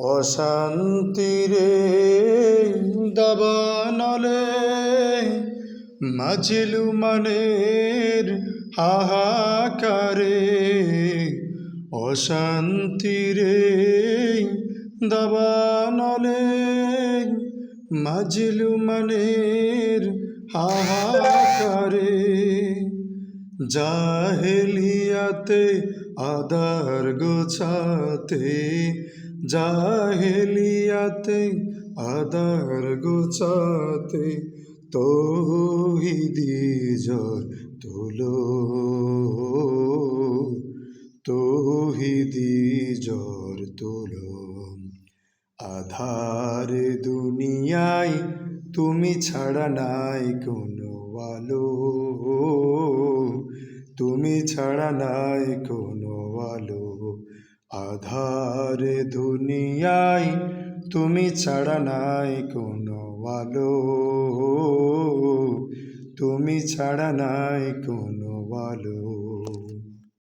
অশান্তিরে দাবানলে মাজলু মনের হাহাকারে। অশান্তিরে দাবানলে মাজলু মনের হাহাকারে। জাহেলিয়াতে আদার গোছাতে, জাহেলিয়াতে আদার গোছাতে তৌহিদি জ্বর তোলো, তৌহিদি জ্বর তোলো। আধার দুনিয়ায় তুমি ছাড়া নাই কোনো আলো, তুমি ছাড়া নাই কোনো আলো। আধার দুনিয়ায় তুমি ছাড়া নাই কোনো আলো, তুমি ছাড়া নাই কোনো আলো।